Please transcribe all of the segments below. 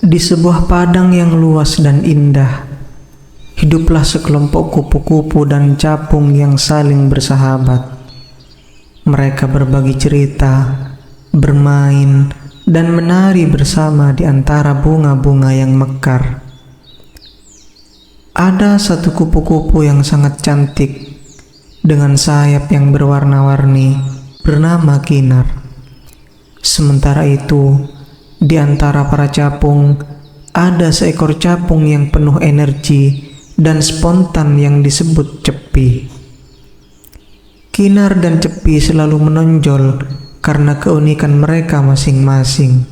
Di sebuah padang yang luas dan indah, hiduplah sekelompok kupu-kupu dan capung yang saling bersahabat. Mereka berbagi cerita, bermain, dan menari bersama di antara bunga-bunga yang mekar. Ada satu kupu-kupu yang sangat cantik, dengan sayap yang berwarna-warni, bernama Kinar. Sementara itu, di antara para capung, ada seekor capung yang penuh energi dan spontan yang disebut Cepi. Kinar dan Cepi selalu menonjol karena keunikan mereka masing-masing.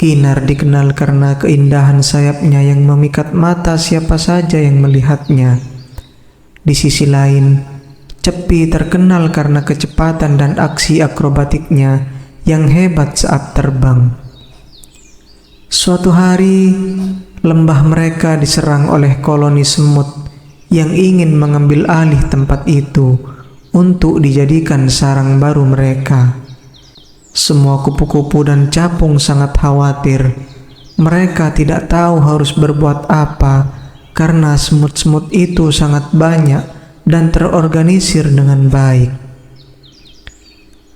Kinar dikenal karena keindahan sayapnya yang memikat mata siapa saja yang melihatnya. Di sisi lain, Cepi terkenal karena kecepatan dan aksi akrobatiknya yang hebat saat terbang. Suatu hari, lembah mereka diserang oleh koloni semut yang ingin mengambil alih tempat itu untuk dijadikan sarang baru mereka. Semua kupu-kupu dan capung sangat khawatir. Mereka tidak tahu harus berbuat apa karena semut-semut itu sangat banyak dan terorganisir dengan baik.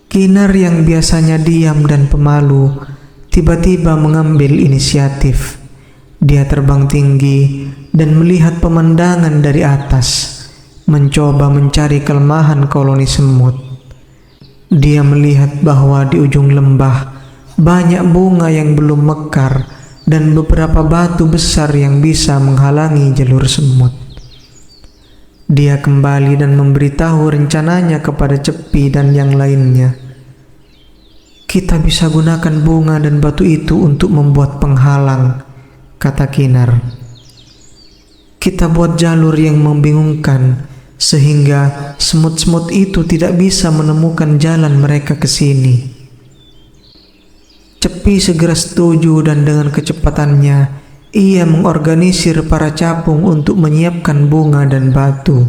Kinar yang biasanya diam dan pemalu tiba-tiba mengambil inisiatif. Dia terbang tinggi dan melihat pemandangan dari atas, mencoba mencari kelemahan koloni semut. Dia melihat bahwa di ujung lembah banyak bunga yang belum mekar dan beberapa batu besar yang bisa menghalangi jalur semut. Dia kembali dan memberitahu rencananya kepada Cepi dan yang lainnya. "Kita bisa gunakan bunga dan batu itu untuk membuat penghalang," kata Kinar. "Kita buat jalur yang membingungkan sehingga semut-semut itu tidak bisa menemukan jalan mereka ke sini." Cepi segera setuju dan dengan kecepatannya ia mengorganisir para capung untuk menyiapkan bunga dan batu.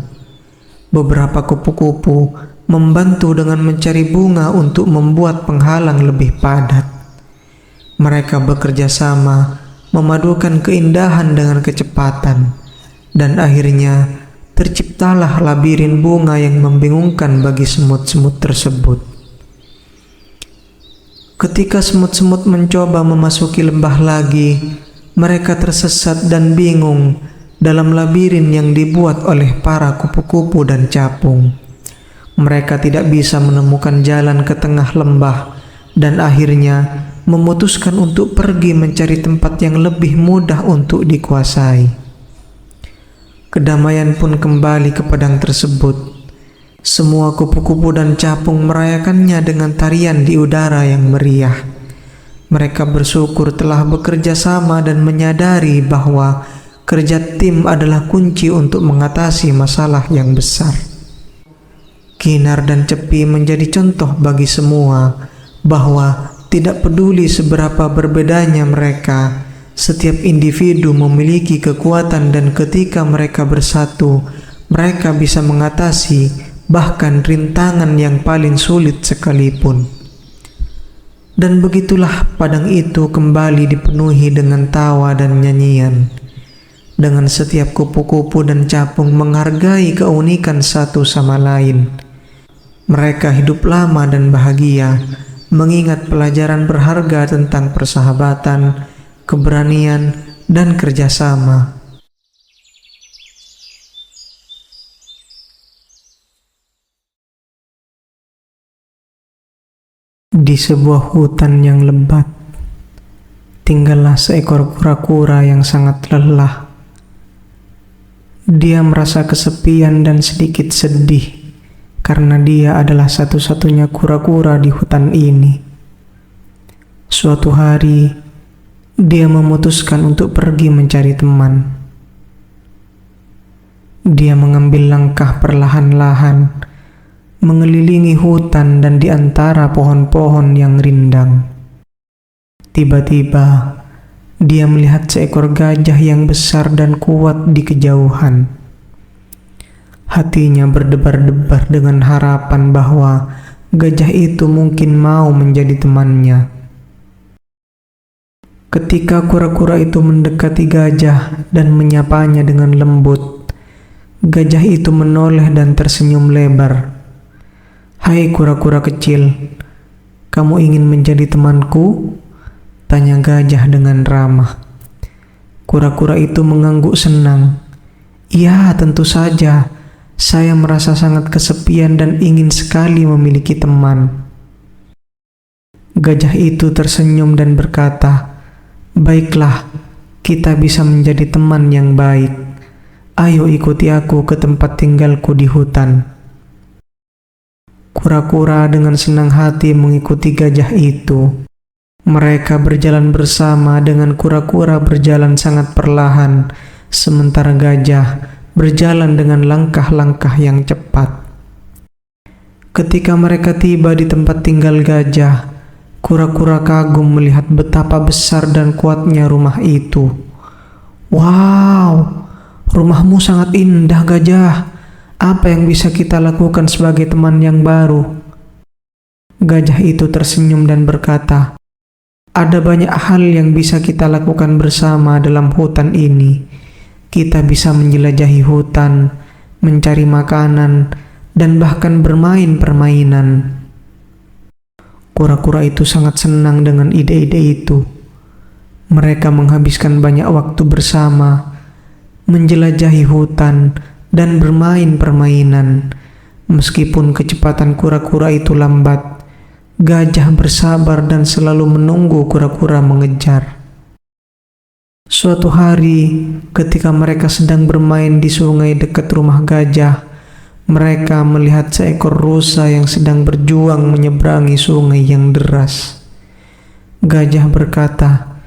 Beberapa kupu-kupu membantu dengan mencari bunga untuk membuat penghalang lebih padat. Mereka bekerja sama, memadukan keindahan dengan kecepatan, dan akhirnya terciptalah labirin bunga yang membingungkan bagi semut-semut tersebut. Ketika semut-semut mencoba memasuki lembah lagi, mereka tersesat dan bingung dalam labirin yang dibuat oleh para kupu-kupu dan capung. Mereka tidak bisa menemukan jalan ke tengah lembah dan akhirnya memutuskan untuk pergi mencari tempat yang lebih mudah untuk dikuasai. Kedamaian pun kembali ke padang tersebut. Semua kupu-kupu dan capung merayakannya dengan tarian di udara yang meriah. Mereka bersyukur telah bekerja sama dan menyadari bahwa kerja tim adalah kunci untuk mengatasi masalah yang besar. Kinar dan Cepi menjadi contoh bagi semua bahwa tidak peduli seberapa berbedanya mereka, setiap individu memiliki kekuatan dan ketika mereka bersatu, mereka bisa mengatasi bahkan rintangan yang paling sulit sekalipun. Dan begitulah padang itu kembali dipenuhi dengan tawa dan nyanyian. Dengan setiap kupu-kupu dan capung menghargai keunikan satu sama lain. Mereka hidup lama dan bahagia, mengingat pelajaran berharga tentang persahabatan, keberanian, dan kerjasama. Di sebuah hutan yang lebat, tinggallah seekor kura-kura yang sangat lelah. Dia merasa kesepian dan sedikit sedih karena dia adalah satu-satunya kura-kura di hutan ini. Suatu hari, dia memutuskan untuk pergi mencari teman. Dia mengambil langkah perlahan-lahan, mengelilingi hutan dan di antara pohon-pohon yang rindang. Tiba-tiba, dia melihat seekor gajah yang besar dan kuat di kejauhan. Hatinya berdebar-debar dengan harapan bahwa gajah itu mungkin mau menjadi temannya. Ketika kura-kura itu mendekati gajah dan menyapanya dengan lembut, gajah itu menoleh dan tersenyum lebar. "Hai kura-kura kecil, kamu ingin menjadi temanku?" tanya gajah dengan ramah. Kura-kura itu mengangguk senang. "Ya, tentu saja. Saya merasa sangat kesepian dan ingin sekali memiliki teman." Gajah itu tersenyum dan berkata, "Baiklah, kita bisa menjadi teman yang baik. Ayo ikuti aku ke tempat tinggalku di hutan." Kura-kura dengan senang hati mengikuti gajah itu. Mereka berjalan bersama dengan kura-kura berjalan sangat perlahan, sementara gajah berjalan dengan langkah-langkah yang cepat. Ketika mereka tiba di tempat tinggal gajah, kura-kura kagum melihat betapa besar dan kuatnya rumah itu. "Wow, rumahmu sangat indah, gajah. Apa yang bisa kita lakukan sebagai teman yang baru?" Gajah itu tersenyum dan berkata, "Ada banyak hal yang bisa kita lakukan bersama dalam hutan ini. Kita bisa menjelajahi hutan, mencari makanan, dan bahkan bermain permainan." Kura-kura itu sangat senang dengan ide-ide itu. Mereka menghabiskan banyak waktu bersama, menjelajahi hutan, dan bermain permainan. Meskipun kecepatan kura-kura itu lambat, gajah bersabar dan selalu menunggu kura-kura mengejar. Suatu hari, ketika mereka sedang bermain di sungai dekat rumah gajah, mereka melihat seekor rusa yang sedang berjuang menyeberangi sungai yang deras. Gajah berkata,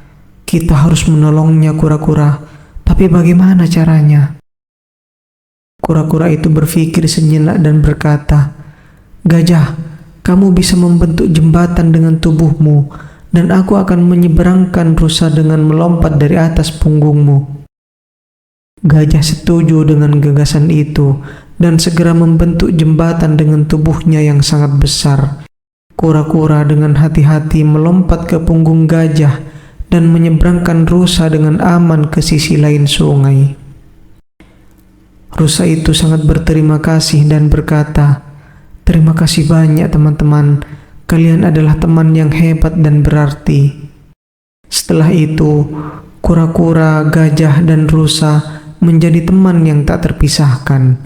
"Kita harus menolongnya, kura-kura. Tapi bagaimana caranya?" Kura-kura itu berpikir sejenak dan berkata, "Gajah, kamu bisa membentuk jembatan dengan tubuhmu, dan aku akan menyeberangkan rusa dengan melompat dari atas punggungmu." Gajah setuju dengan gagasan itu dan segera membentuk jembatan dengan tubuhnya yang sangat besar. Kura-kura dengan hati-hati melompat ke punggung gajah dan menyeberangkan rusa dengan aman ke sisi lain sungai. Rusa itu sangat berterima kasih dan berkata, "Terima kasih banyak teman-teman, kalian adalah teman yang hebat dan berarti." Setelah itu, kura-kura, gajah, dan rusa menjadi teman yang tak terpisahkan.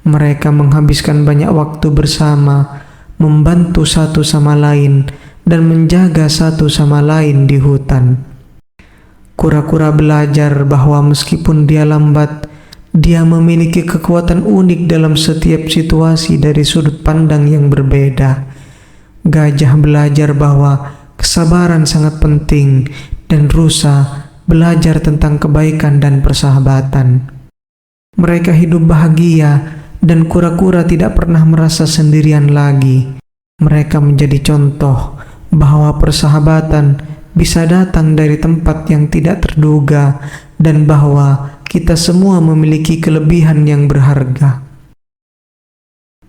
Mereka menghabiskan banyak waktu bersama, membantu satu sama lain, dan menjaga satu sama lain di hutan. Kura-kura belajar bahwa meskipun dia lambat, dia memiliki kekuatan unik dalam setiap situasi dari sudut pandang yang berbeda. Gajah belajar bahwa kesabaran sangat penting, dan rusa belajar tentang kebaikan dan persahabatan. Mereka hidup bahagia, dan kura-kura tidak pernah merasa sendirian lagi. Mereka menjadi contoh bahwa persahabatan bisa datang dari tempat yang tidak terduga, dan bahwa kita semua memiliki kelebihan yang berharga.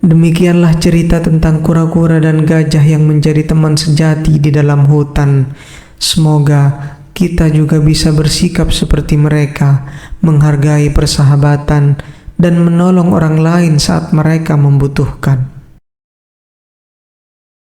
Demikianlah cerita tentang kura-kura dan gajah yang menjadi teman sejati di dalam hutan. Semoga kita juga bisa bersikap seperti mereka, menghargai persahabatan, dan menolong orang lain saat mereka membutuhkan.